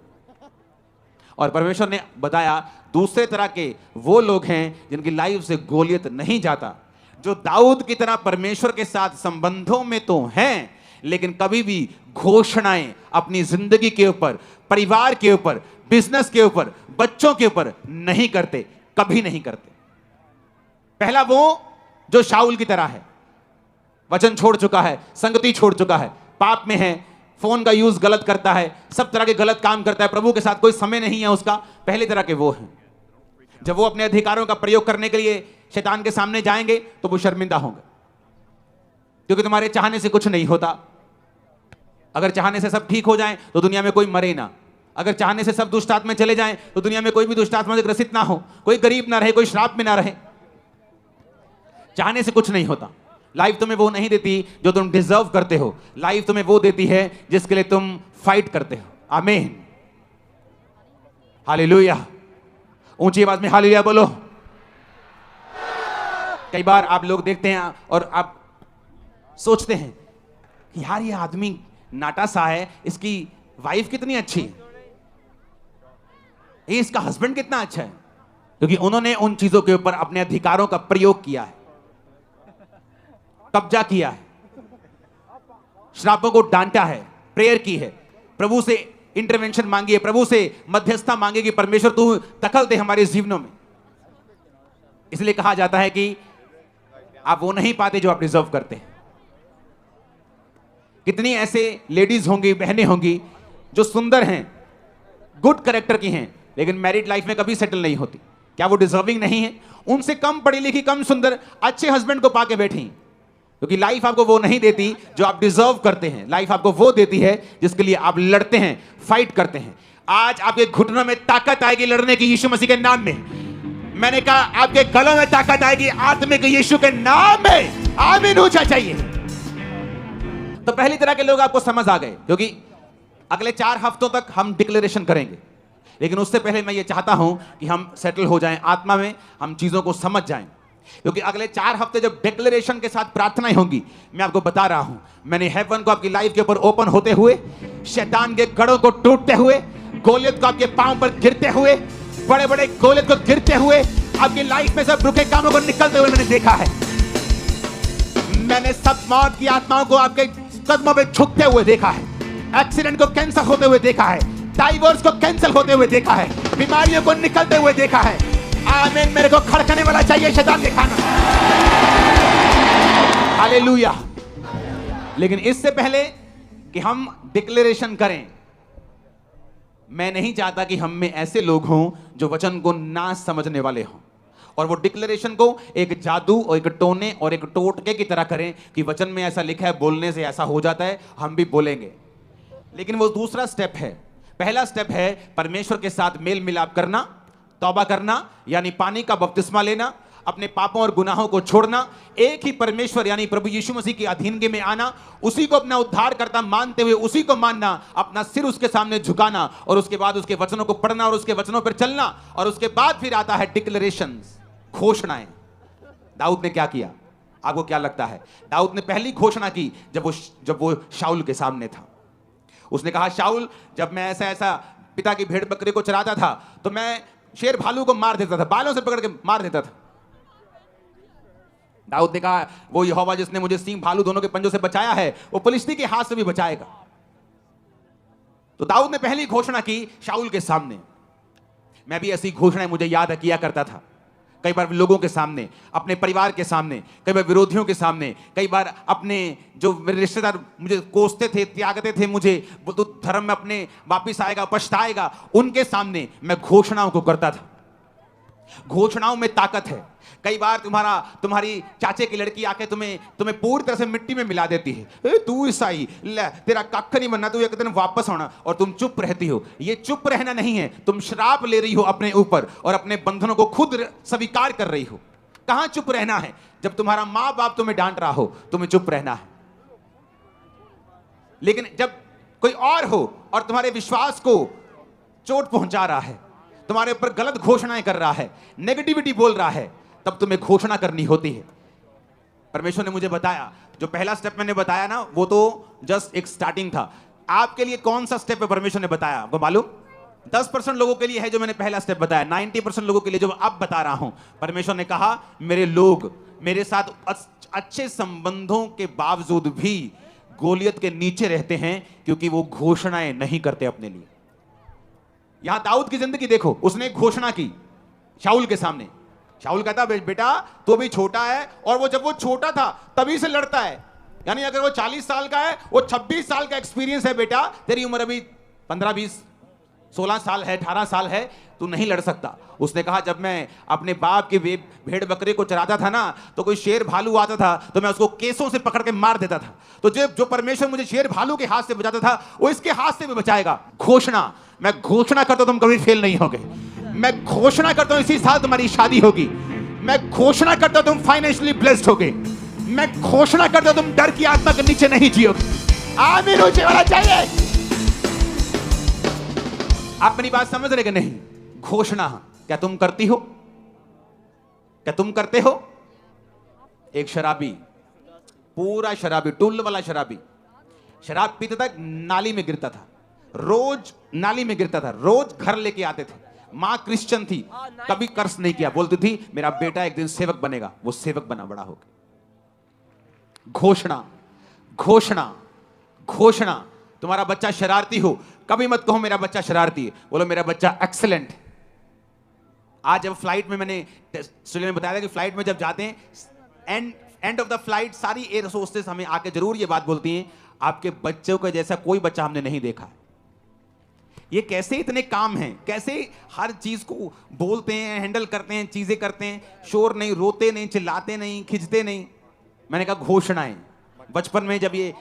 और परमेश्वर ने बताया दूसरे तरह के वो लोग हैं जिनकी लाइफ से गोलियत नहीं जाता, जो दाऊद की तरह परमेश्वर के साथ संबंधों में तो हैं, लेकिन कभी भी घोषणाएं अपनी जिंदगी के ऊपर, परिवार के ऊपर, बिजनेस के ऊपर, बच्चों के ऊपर नहीं करते, कभी नहीं करते। पहला वो जो शाऊल की तरह है, वचन छोड़ चुका है, संगति छोड़ चुका है, पाप में है, फोन का यूज गलत करता है, सब तरह के गलत काम करता है, प्रभु के साथ कोई समय नहीं है उसका। पहली तरह के वो हैं। जब वो अपने अधिकारों का प्रयोग करने के लिए शैतान के सामने जाएंगे तो वो शर्मिंदा होंगे, क्योंकि तुम्हारे चाहने से कुछ नहीं होता। अगर चाहने से सब ठीक हो जाए तो दुनिया में कोई मरे ना, अगर चाहने से सब दुष्ट आत्मा चले जाएं तो दुनिया में कोई भी दुष्ट आत्मा से ग्रसित ना हो, कोई गरीब ना रहे, कोई श्राप में ना रहे। चाहने से कुछ नहीं होता। लाइफ तुम्हें वो नहीं देती जो तुम डिजर्व करते हो, लाइफ तुम्हें वो देती है जिसके लिए तुम फाइट करते हो। आमीन, हालेलुया। ऊंची आवाज में हालेलुया बोलो। कई बार आप लोग देखते हैं और आप सोचते हैं यार ये आदमी नाटा सा है, इसकी वाइफ कितनी अच्छी है, ये इसका हस्बैंड कितना अच्छा है, क्योंकि उन्होंने उन चीजों के ऊपर अपने अधिकारों का प्रयोग किया है, कब्जा किया है, श्रापों को डांटा है, प्रेयर की है, प्रभु से इंटरवेंशन मांगी है, प्रभु से मध्यस्थता मांगी कि परमेश्वर तू दखल दे हमारे जीवनों में। इसलिए कहा जाता है कि आप वो नहीं पाते जो आप डिजर्व करते हैं। कितनी ऐसे लेडीज होंगी, बहनें होंगी जो सुंदर हैं, गुड कैरेक्टर की हैं, लेकिन मैरिड लाइफ में कभी सेटल नहीं होती। क्या वो डिजर्विंग नहीं है? उनसे कम पढ़ी लिखी, कम सुंदर, अच्छे हस्बैंड को पाके बैठी, क्योंकि लाइफ आपको वो नहीं देती जो आप डिजर्व करते हैं। लाइफ आपको वो देती है जिसके लिए आप लड़ते हैं, फाइट करते हैं। आज आपके घुटनों में ताकत आएगी लड़ने की यीशु मसीह के नाम में। मैंने कहा आपके गलों में ताकत आएगी आत्मिक यीशु के नाम में। आमीन ऊंचा चाहिए। तो पहली तरह के लोग आपको समझ आ गए, क्योंकि अगले 4 हफ्तों तक हम डिक्लेरेशन करेंगे, लेकिन उससे पहले मैं ये चाहता हूं कि हम सेटल हो जाएं आत्मा में, हम चीजों को समझ जाएं, क्योंकि अगले 4 हफ्ते जब डिक्लेरेशन के साथ प्रार्थनाएं होंगी, मैं आपको बता रहा हूं, मैंने हेवन को आपकी लाइफ के ऊपर ओपन होते हुए, शैतान के गढ़ों को टूटते हुए, गोलियत को आपके पांव पर गिरते हुए, बड़े बड़े गोलियत को गिरते हुए, आपकी लाइफ में सब रुके कामों को निकलते हुए मैंने देखा है। मैंने सब मौत की आत्माओं को आपके कदमों पे झुकते हुए देखा है, एक्सीडेंट को कैंसिल होते हुए देखा है, डाइवोर्स को कैंसिल होते हुए देखा है, बीमारियों को निकलते हुए देखा है। आमीन। मेरे को खड़कने वाला चाहिए शैतान के खाना। हालेलुया। लेकिन इससे पहले कि हम डिक्लेरेशन करें, मैं नहीं चाहता कि हम में ऐसे लोग हों जो वचन को ना समझने वाले हों और वो डिक्लेरेशन को एक जादू और एक टोने और एक टोटके की तरह करें कि वचन में ऐसा लिखा है, बोलने से ऐसा हो जाता है, हम भी बोलेंगे। लेकिन वो दूसरा स्टेप है। पहला स्टेप है परमेश्वर के साथ मेल मिलाप करना, तौबा करना, यानी पानी का बपतिस्मा लेना, अपने पापों और गुनाहों को छोड़ना, एक ही परमेश्वर यानी प्रभु यीशु मसीह की अधीनगी में आना, उसी को अपना उद्धारकर्ता मानते हुए उसी को मानना, अपना सिर उसके सामने झुकाना और उसके बाद उसके वचनों को पढ़ना और उसके वचनों पर चलना। और उसके बाद फिर आता है डिक्लेरेशंस, घोषणाएं। दाऊद ने क्या किया? आपको क्या लगता है? दाऊद ने पहली घोषणा की जब वो शाऊल के सामने था। उसने कहा, शाऊल, जब मैं ऐसा ऐसा पिता की भेड़ बकरी को चराता था तो मैं शेर भालू को मार देता था, बालों से पकड़ के मार देता था। दाऊद ने कहा वो यहोवा जिसने मुझे सिंह भालू दोनों के पंजों से बचाया है वो फिलिस्ती के हाथ से भी बचाएगा। तो दाऊद ने पहली घोषणा की शाऊल के सामने। मैं भी ऐसी घोषणाएं मुझे याद किया करता था, कई बार लोगों के सामने, अपने परिवार के सामने, कई बार विरोधियों के सामने, कई बार अपने जो मेरे रिश्तेदार मुझे कोसते थे, त्यागते थे मुझे, वो तो धर्म में अपने वापिस आएगा, पछताएगा, उनके सामने मैं घोषणाओं को करता था। घोषणाओं में ताकत है। कई बार तुम्हारी चाचे की लड़की आके तुम्हें पूरी तरह से मिट्टी में मिला देती है। तू ईसाई, ले तेरा कख नहीं बनना, तू एक दिन वापस आना, और तुम चुप रहती हो। ये चुप रहना नहीं है, तुम श्राप ले रही हो अपने ऊपर और अपने बंधनों को खुद स्वीकार कर रही हो। कहां चुप रहना है? जब तुम्हारा मां बाप तुम्हें डांट रहा हो, तुम्हें चुप रहना है। लेकिन जब कोई और हो और तुम्हारे विश्वास को चोट पहुंचा रहा है, तुम्हारे ऊपर गलत घोषणाएं कर रहा है, नेगेटिविटी बोल रहा है, तब तुम्हें घोषणा करनी होती है। परमेश्वर ने मुझे बताया, जो पहला स्टेप मैंने बताया ना, वो तो जस्ट एक स्टार्टिंग था। आपके लिए कौन सा स्टेप है परमेश्वर ने बताया वो मालूम? 10% लोगों के लिए है जो मैंने पहला स्टेप बताया। 90% लोगों के लिए जो अब बता रहा हूं, परमेश्वर ने कहा मेरे लोग मेरे साथ अच्छे संबंधों के बावजूद भी गोलियत के नीचे रहते हैं, क्योंकि वो घोषणाएं नहीं करते अपने लिए। यहां दाऊद की जिंदगी देखो, उसने एक घोषणा की शाऊल के सामने। शाऊल कहता बेटा तू अभी छोटा है, और वो जब वो छोटा था तभी से लड़ता है। यानी अगर वो 40 साल का है, वो 26 साल का एक्सपीरियंस है। बेटा तेरी उम्र अभी 15, 20, 16 साल है, 18 साल है, तू नहीं लड़ सकता। उसने कहा जब मैं अपने बाप के भेड़ बकरे को चराता था ना, तो कोई शेर भालू आता था तो मैं उसको केसों से पकड़ के मार देता था। तो जो परमेश्वर मुझे शेर भालू के हाथ से बचाता था, वो इसके हाथ से भी बचाएगा। घोषणा, मैं घोषणा करता हूं तुम कभी फेल नहीं होगे। मैं घोषणा करता हूं इसी साल तुम्हारी शादी होगी। मैं घोषणा करता हूं तुम फाइनेंशियली ब्लेस्ड होगे। मैं घोषणा करता हूं तुम डर की आत्मा के नीचे नहीं जियोगे। आमीन ऊंचे वाला चाहिए। आप मेरी बात समझ रहे कि नहीं? घोषणा क्या तुम करती हो? क्या तुम करते हो? एक शराबी, पूरा शराबी, टुल्ल वाला शराबी, शराब पीता था, नाली में गिरता था, रोज नाली में गिरता था, रोज घर लेके आते थे। मां क्रिश्चियन थी, कभी कर्ज नहीं किया, बोलती थी मेरा बेटा एक दिन सेवक बनेगा। वो सेवक बना, बड़ा हो गया। घोषणा, घोषणा, घोषणा। तुम्हारा बच्चा शरारती हो, कभी मत कहो मेरा बच्चा शरारती है, बोलो मेरा बच्चा एक्सीलेंट है। आज जब फ्लाइट में, मैंने स्टूडेंट ने बताया था कि फ्लाइट में जब जाते हैं, एंड ऑफ द फ्लाइट सारी एयर होस्टेस हमें आके जरूर ये बात बोलती हैं, आपके बच्चों के जैसा कोई बच्चा हमने नहीं देखा। ये कैसे इतने काम हैं, कैसे हर चीज को बोलते हैं, हैंडल करते हैं, चीजें करते हैं, शोर नहीं, रोते नहीं, चिल्लाते नहीं, खिंचते नहीं। मैंने कहा घोषणाएं। बचपन में जब ये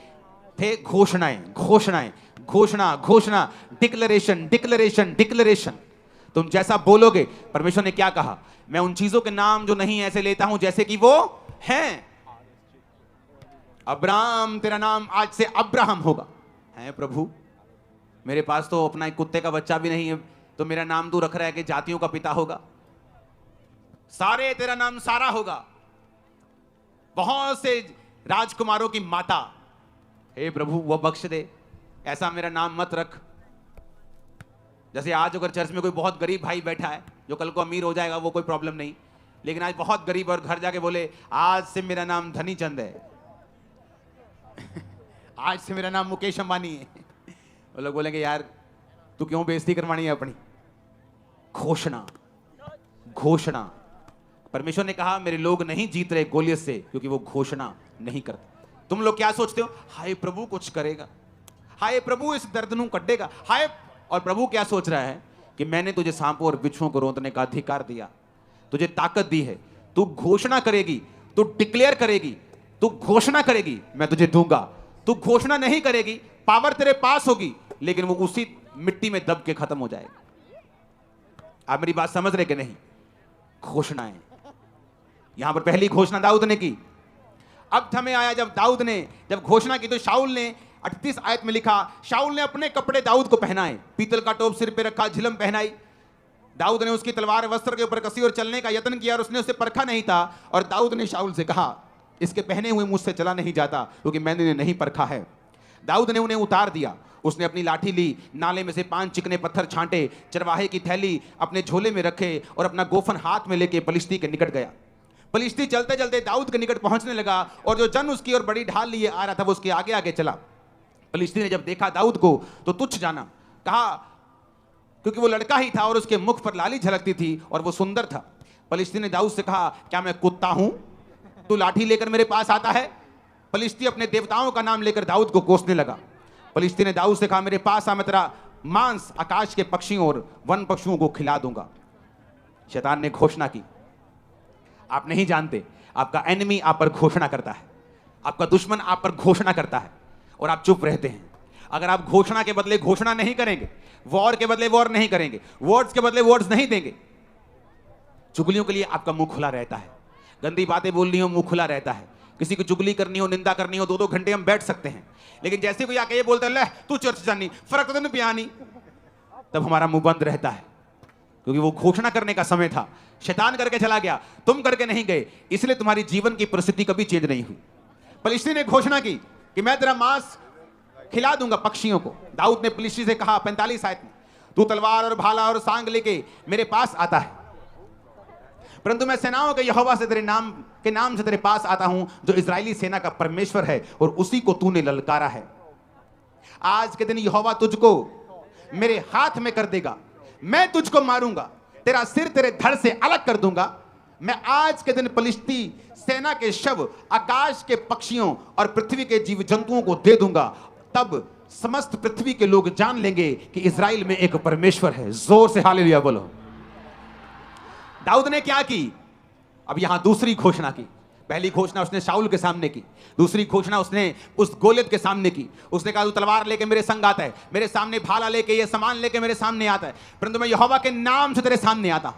थे, घोषणाएं, घोषणाएं, घोषणा, घोषणा, डिक्लेरेशन, डिक्लेरेशन, डिक्लेरेशन। तुम जैसा बोलोगे, परमेश्वर ने क्या कहा, मैं उन चीजों के नाम जो नहीं ऐसे लेता हूं जैसे कि वो हैं। अब्राहम, तेरा नाम आज से अब्राहम होगा। है प्रभु, मेरे पास तो अपना एक कुत्ते का बच्चा भी नहीं है, तो मेरा नाम तू रख रहा है कि जातियों का पिता होगा। सारे, तेरा नाम सारा होगा। बहुत से राजकुमारों की माता। हे प्रभु वो बख्श दे, ऐसा मेरा नाम मत रख। जैसे आज अगर चर्च में कोई बहुत गरीब भाई बैठा है, जो कल को अमीर हो जाएगा वो कोई प्रॉब्लम नहीं, लेकिन आज बहुत गरीब और घर जाके बोले आज से मेरा नाम धनी चंद है आज से मेरा नाम मुकेश अंबानी है, वो लोग बोलेंगे यार तू क्यों बेइज्जती करवानी है अपनी। घोषणा, घोषणा। परमेश्वर ने कहा मेरे लोग नहीं जीत रहे गोलियत से, क्योंकि वो घोषणा नहीं करते। तुम लोग क्या सोचते हो, हाय प्रभु कुछ करेगा, हाय प्रभु इस दर्द नू कटेगा, हाय। और प्रभु क्या सोच रहा है कि मैंने तुझे सांपों और बिच्छुओं को रोकने का अधिकार दिया, तुझे ताकत दी है, तू घोषणा करेगी, तू डिक्लेयर करेगी, तू घोषणा करेगी, मैं तुझे दूंगा। तू घोषणा नहीं करेगी, पावर तेरे पास होगी, लेकिन वो उसी मिट्टी में दब के खत्म हो जाएगा। आप मेरी बात समझ रहे कि नहीं? घोषणाएं। यहां पर पहली घोषणा दाऊद ने की। अब समय आया जब दाऊद ने जब घोषणा की, तो शाऊल ने 38 आयत में लिखा, शाऊल ने अपने कपड़े दाऊद को पहनाए, पीतल का टोप सिर पे रखा, झिलम पहनाई। दाऊद ने उसकी तलवार वस्त्र के ऊपर कसी और चलने का यत्न किया, और उसने उसे परखा नहीं था। और दाऊद ने शाऊल से कहा इसके पहने हुए मुझसे चला नहीं जाता, क्योंकि मैंने इन्हें नहीं परखा है। दाऊद ने उन्हें उतार दिया। उसने अपनी लाठी ली, नाले में से 5 चिकने पत्थर छांटे, चरवाहे की थैली अपने झोले में रखे, और अपना गोफन हाथ में लेके पलिश्ती के निकट गया। पलिश्ती चलते चलते दाऊद के निकट पहुंचने लगा और जो जन उसकी ओर बड़ी ढाल लिए आ रहा था वो उसके आगे आगे चला। पलिश्ती ने जब देखा दाऊद को तो तुच्छ जाना, कहा, क्योंकि वो लड़का ही था और उसके मुख पर लाली झलकती थी और वो सुंदर था। पलिश्ती ने दाऊद से कहा, क्या मैं कुत्ता हूं, तू लाठी लेकर मेरे पास आता है? पलिश्ती अपने देवताओं का नाम लेकर दाऊद को कोसने लगा। पलिश्ती ने दाऊद से कहा, मेरे पास आ, मैं तेरा मांस आकाश के पक्षियों और वन पशुओं को खिला दूंगा। शैतान ने घोषणा की। आप नहीं जानते, आपका एनिमी आप पर घोषणा करता है, आपका दुश्मन आप पर घोषणा करता है और आप चुप रहते हैं। अगर आप घोषणा के बदले घोषणा नहीं करेंगे, वॉर के बदले वॉर नहीं करेंगे, वर्ड्स के बदले वर्ड्स नहीं देंगे, चुगलियों के लिए आपका मुंह खुला रहता है। गंदी बातें बोलनी हो, मुंह खुला रहता है। किसी की चुगली करनी हो, निंदा करनी हो, 2-2 घंटे हम बैठ सकते हैं। लेकिन जैसे कोई आके ये बोलता है, ले तू चर्च जानी, फर्क तो नहीं पियानी, तब हमारा मुंह बंद रहता है, क्योंकि वो घोषणा करने का समय था। शैतान करके चला गया, तुम करके नहीं गए, इसलिए तुम्हारी जीवन की परिस्थिति कभी चेंज नहीं हुई। पलिश्ती ने घोषणा की कि मैं तेरा मांस खिला दूंगा पक्षियों को। दाऊद ने पलिश्ती से कहा 45 आयत में, तू तलवार और भाला और सांग लेके मेरे पास आता है, परंतु मैं सेनाओं के यहोवा से तेरे नाम के नाम से तेरे पास आता हूं, जो इजरायली सेना का परमेश्वर है, और उसी को तूने ललकारा है। आज के दिन यहोवा तुझको मेरे हाथ में कर देगा, मैं तुझको मारूंगा, तेरा सिर तेरे धड़ से अलग कर दूंगा। मैं आज के दिन पलिश्ती सेना के शव आकाश के पक्षियों और पृथ्वी के जीव जंतुओं को दे दूंगा, तब समस्त पृथ्वी के लोग जान लेंगे कि इजराइल में एक परमेश्वर है। जोर से हालेलुया बोलो। दाऊद ने क्या की? अब यहां दूसरी घोषणा की। पहली घोषणा उसने शाऊल के सामने की, दूसरी घोषणा उसने उस गोलियत के सामने की। उसने कहा, तू तलवार लेके मेरे संग आता है, मेरे सामने भाला लेके, ये सामान लेके मेरे सामने आता है, परंतु मैं यहोवा के नाम से तेरे सामने आता हूं।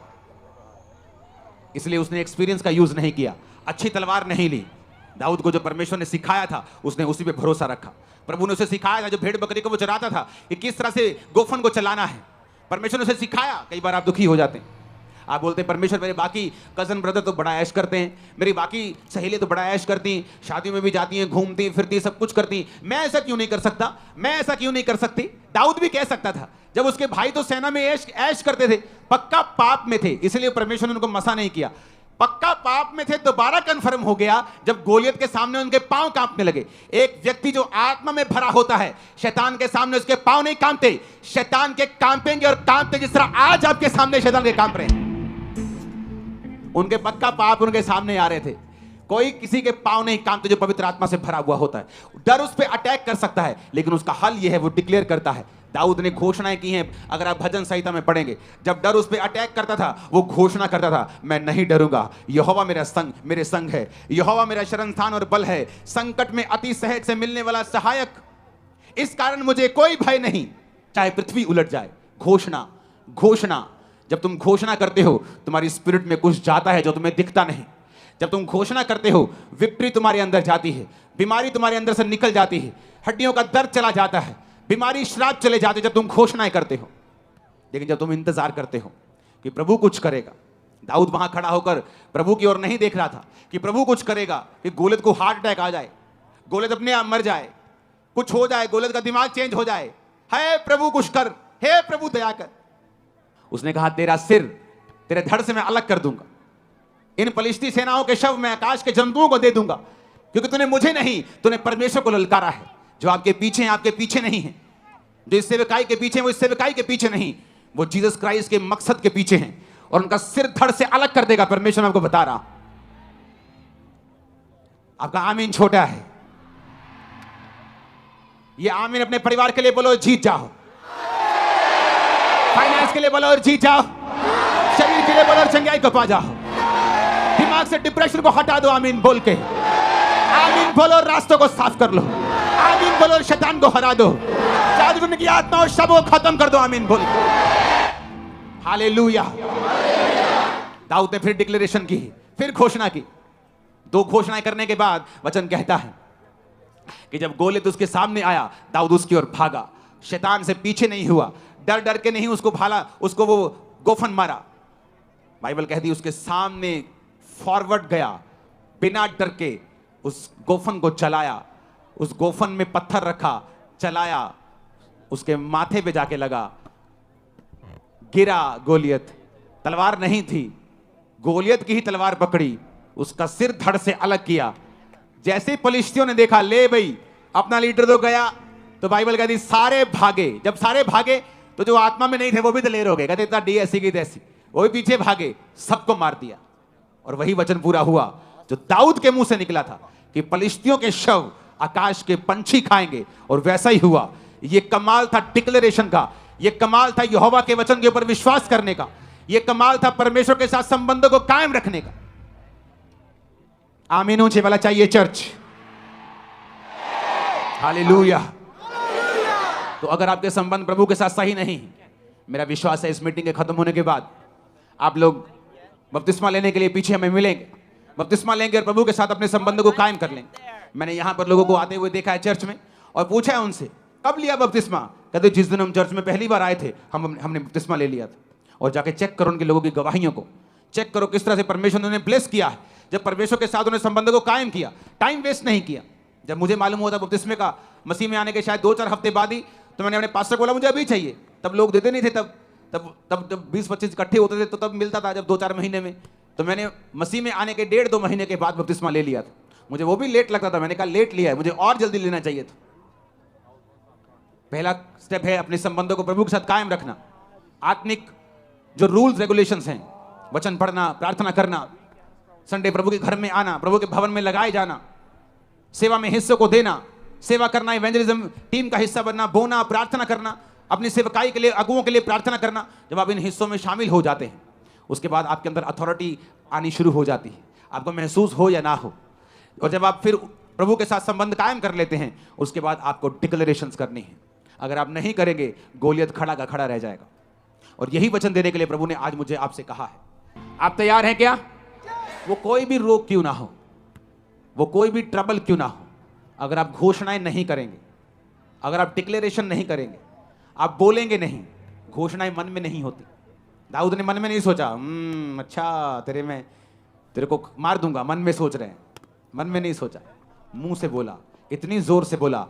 इसलिए उसने एक्सपीरियंस का यूज नहीं किया, अच्छी तलवार नहीं ली। दाऊद को जो परमेश्वर ने सिखाया था उसने उसी पे भरोसा रखा। प्रभु ने उसे सिखाया था, जो भेड़ बकरी को वो चराता था, कि किस तरह से गोफन को चलाना है। परमेश्वर ने उसे सिखाया। कई बार आप दुखी हो जाते हैं, आप बोलते हैं, परमेश्वर मेरे बाकी कजन ब्रदर तो बड़ा ऐश करते हैं, मेरी बाकी सहेलियां तो बड़ा ऐश करती, शादियों में भी जाती हैं, घूमती फिरती, सब कुछ करती, मैं ऐसा क्यों नहीं कर सकता, मैं ऐसा क्यों नहीं कर सकती? दाऊद भी कह सकता था, जब उसके भाई तो सेना में ऐश करते थे, पक्का पाप में थे, इसलिए परमेश्वर ने उनको मसा नहीं किया। पक्का पाप में थे, दोबारा कंफर्म हो गया जब गोलियत के सामने उनके पांव कांपने लगे। एक व्यक्ति जो आत्मा में भरा होता है, शैतान के सामने उसके पांव नहीं कांपते, शैतान के कांपेंगे और कांपते, जिस तरह आज आपके सामने शैतान के कांप रहे हैं। उनके पक्का पाप उनके सामने आ रहे थे। कोई किसी के पांव नहीं कांपते जो पवित्र आत्मा से भरा हुआ होता है। डर उस पर अटैक कर सकता है, लेकिन उसका हल यह है, वो डिक्लेयर करता है। दाऊद ने घोषणाएं की हैं, अगर आप भजन संहिता में पढ़ेंगे, जब डर उस पर अटैक करता था, वो घोषणा करता था, मैं नहीं डरूंगा, यहोवा मेरे संग है, यहोवा मेरा शरण स्थान और बल है, संकट में अति सहज से मिलने वाला सहायक, इस कारण मुझे कोई भय नहीं, चाहे पृथ्वी उलट जाए। घोषणा, घोषणा। जब तुम घोषणा करते हो, तुम्हारी स्पिरिट में कुछ जाता है जो तुम्हें दिखता नहीं। जब तुम घोषणा करते हो, विक्ट्री तुम्हारे अंदर जाती है, बीमारी तुम्हारे अंदर से निकल जाती है, हड्डियों का दर्द चला जाता है, बीमारी श्राप चले जाते जब तुम घोषणाएं करते हो। लेकिन जब तुम इंतजार करते हो कि प्रभु कुछ करेगा, दाऊद वहां खड़ा होकर प्रभु की ओर नहीं देख रहा था कि प्रभु कुछ करेगा, कि गोलियत को हार्ट अटैक आ जाए, गोलियत अपने आप मर जाए, कुछ हो जाए, गोलियत का दिमाग चेंज हो जाए। हे प्रभु कुछ कर, हे प्रभु दया कर। उसने कहा, तेरा सिर तेरे धड़ से मैं अलग कर दूंगा, इन पलिश्ती सेनाओं के शव मैं आकाश के जंतुओं को दे दूंगा, क्योंकि तूने मुझे नहीं, तूने परमेश्वर को ललकारा है, जो आपके पीछे हैं, आपके पीछे नहीं है, जो इस सेवकाई के पीछे हैं, वो इस सेवकाई के पीछे नहीं, वो जीसस क्राइस्ट के मकसद के पीछे हैं, और उनका सिर धड़ से अलग कर देगा। परमेश्वर आपको बता रहा। आपका आमीन छोटा है। ये आमीन अपने परिवार के लिए बोलो, जीत जाओ। फाइनेंस के लिए बोलो और जीत जाओ। शरीर के लिए बोलो और चंगाई को पा जाओ। दिमाग से डिप्रेशन को हटा दो, आमीन बोल के। आमीन बोलो, रास्तों को साफ कर लो। आमीन बोलो, शैतान को हरा दो। जादू की आत्मा और सबको खत्म कर दो, आमीन बोल के। हालेलुया। दाऊद ने फिर डिक्लेरेशन की, फिर घोषणा की। 2 घोषणाएं करने के बाद वचन कहता है कि जब गोलियत उसके सामने आया, दाऊद उसकी ओर भागा, शैतान से पीछे नहीं हुआ, डर डर के नहीं उसको भाला, उसको वो गोफन मारा। बाइबल कहती है उसके सामने फॉरवर्ड गया, बिना डर के उस गोफन को चलाया, उस गोफन में पत्थर रखा, चलाया, उसके माथे पे जाके लगा, गिरा गोलियत। तलवार नहीं थी, गोलियत की ही तलवार पकड़ी उसका सिर धड़ से अलग किया। जैसे ही फलिश्तियों ने देखा ले भाई अपना लीडर तो गया, तो बाइबल कहती सारे भागे। जब सारे भागे तो जो आत्मा में नहीं थे वो भी दलेर हो गए, कहते इतना डी ऐसी की तैसी, वो भी पीछे भागे, सबको मार दिया। और वही वचन पूरा हुआ जो दाऊद के मुंह से निकला था कि फलिश्तियों के शव आकाश के पंछी खाएंगे, और वैसा ही हुआ। ये कमाल था डिक्लेरेशन का, ये कमाल था यहोवा के वचन के ऊपर विश्वास करने का, ये कमाल था परमेश्वर के साथ संबंधों को कायम रखने का। आमीन ऊंचे वाला चाहिए चर्च। हालेलुया। तो अगर आपके संबंध प्रभु के साथ सही नहीं, मेरा विश्वास है इस मीटिंग के खत्म होने के बाद आप लोग बपतिस्मा लेने के लिए पीछे हमें मिलेंगे, बपतिस्मा लेंगे और प्रभु के साथ अपने संबंध को कायम कर लेंगे। मैंने यहां पर लोगों को आते हुए देखा है चर्च में, और पूछा है उनसे कब लिया बपतिस्मा, कहते जिस दिन हम चर्च में पहली बार आए थे हमने बपतिस्मा ले लिया था। और जाके चेक करो उनके लोगों की गवाहियों को, चेक करो किस तरह से परमेश्वर ने उन्हें ब्लेस किया है। जब परमेश्वर के साथ उन्होंने संबंध को कायम किया, टाइम वेस्ट नहीं किया। जब मुझे मालूम हुआ था बपतिस्मे का मसीह में आने के शायद 2-4 हफ्ते बाद ही, तो मैंने अपने पास्टर को बोला मुझे अभी चाहिए। तब लोग देते नहीं थे, तब जब 20-25 इकट्ठे होते थे तो तब मिलता था, जब 2-4 महीने में। तो मैंने मसीह में आने के 1.5-2 महीने के बाद बपतिस्मा ले लिया था। मुझे वो भी लेट लगता था, मैंने कहा लेट लिया है, मुझे और जल्दी लेना चाहिए था। पहला स्टेप है अपने संबंधों को प्रभु के साथ कायम रखना। आत्मिक जो रूल्स रेगुलेशंस हैं, वचन पढ़ना, प्रार्थना करना, संडे प्रभु के घर में आना, प्रभु के भवन में लगाए जाना, सेवा में हिस्से को देना, सेवा करना, इवेंजलिज्म टीम का हिस्सा बनना, बोना, प्रार्थना करना, अपनी सेवकाई के लिए अगुओं के लिए प्रार्थना करना। जब आप इन हिस्सों में शामिल हो जाते हैं, उसके बाद आपके अंदर अथॉरिटी आनी शुरू हो जाती है, आपको महसूस हो या ना हो। और जब आप फिर प्रभु के साथ संबंध कायम कर लेते हैं, उसके बाद आपको डिक्लेरेशंस करनी है। अगर आप नहीं करेंगे, गोलियत खड़ा का खड़ा रह जाएगा। और यही वचन देने के लिए प्रभु ने आज मुझे आपसे कहा है। आप तैयार हैं क्या? वो कोई भी रोग क्यों ना हो, वो कोई भी ट्रबल क्यों ना हो, अगर आप घोषणाएं नहीं करेंगे, अगर आप डिक्लेरेशन नहीं करेंगे, आप बोलेंगे नहीं, घोषणाएं मन में नहीं होती। दाऊद ने मन में नहीं सोचा अच्छा तेरे को मार दूंगा, मन में सोच रहे हैं, मन में नहीं सोचा, मुंह से बोला, इतनी जोर से बोला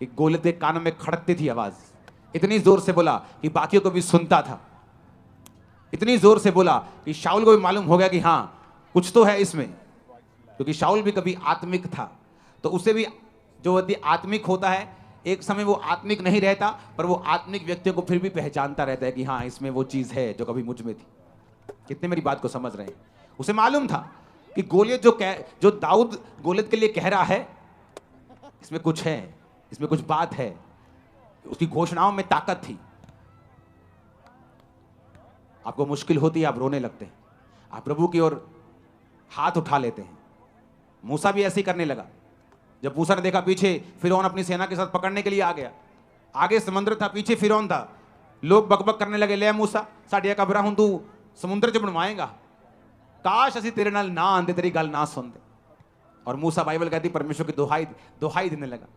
कि गोलियत के कानों में खड़कती थी आवाज, इतनी जोर से बोला कि बाकियों को भी सुनता था, इतनी जोर से बोला कि शाऊल को भी मालूम हो गया कि हाँ कुछ तो है इसमें। क्योंकि शाऊल भी कभी आत्मिक था, तो उसे भी जो आत्मिक होता है, एक समय वो आत्मिक नहीं रहता, पर वो आत्मिक व्यक्तियों को फिर भी पहचानता रहता है कि हाँ इसमें वो चीज है जो कभी मुझ में थी। कितने मेरी बात को समझ रहे हैं? उसे मालूम था कि गोलियत जो दाऊद गोलियत के लिए कह रहा है, इसमें कुछ है, इसमें कुछ बात है। उसकी घोषणाओं में ताकत थी। आपको मुश्किल होती है, आप रोने लगते हैं, आप प्रभु की ओर हाथ उठा लेते हैं। मूसा भी ऐसे ही करने लगा। जब मूसा ने देखा पीछे फिरौन अपनी सेना के साथ पकड़ने के लिए आ गया, आगे समुद्र था, पीछे फिरौन था, लोग बकबक करने लगे, ले मूसा साडिया कबरा हूं तू समुद्र च बनवाएगा, काश असी तेरे नाल ना आंदे, तेरी गल ना सुनते। और मूसा बाइबल कहती परमेश्वर की दुहाई देने लगा,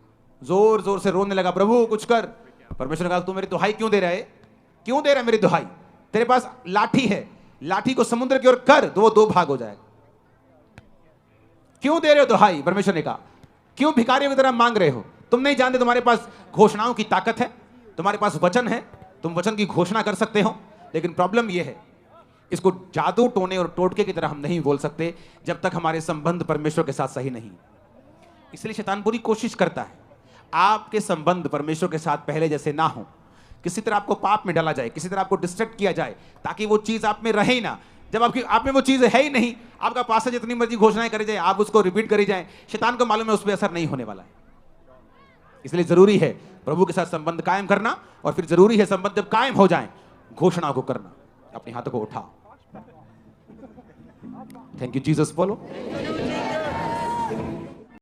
जोर जोर से रोने लगा, प्रभु कुछ कर। परमेश्वर ने कहा तू मेरी दुहाई क्यों दे रहा है, क्यों दे रहा है मेरी दुहाई? तेरे पास लाठी है, लाठी को समुद्र की ओर कर, तो वो 2 भाग हो जाएगा। क्यों दे रहे हो दुहाई? परमेश्वर ने कहा क्यों भिखारियों की तरह मांग रहे हो? तुम नहीं जानते तुम्हारे पास घोषणाओं की ताकत है, तुम्हारे पास वचन है, तुम वचन की घोषणा कर सकते हो। लेकिन प्रॉब्लम यह है, इसको जादू टोने और टोटके की तरह हम नहीं बोल सकते जब तक हमारे संबंध परमेश्वर के साथ सही नहीं। इसलिए शैतान पूरी कोशिश करता है आपके संबंध परमेश्वर के साथ पहले जैसे ना हो, किसी तरह आपको पाप में डाला जाए, किसी तरह आपको डिस्ट्रैक्ट किया जाए, ताकि वो चीज आप में रहे ही ना। जब आप में वो चीज है ही नहीं, आपका पास जितनी मर्जी घोषणाएं करी जाए, आप उसको रिपीट करी जाए, शैतान को मालूम है उस पर असर नहीं होने वाला है। इसलिए जरूरी है प्रभु के साथ संबंध कायम करना, और फिर जरूरी है संबंध जब कायम हो जाए घोषणा को करना। अपने हाथों को उठाओ। थैंक यू जीसस बोलो।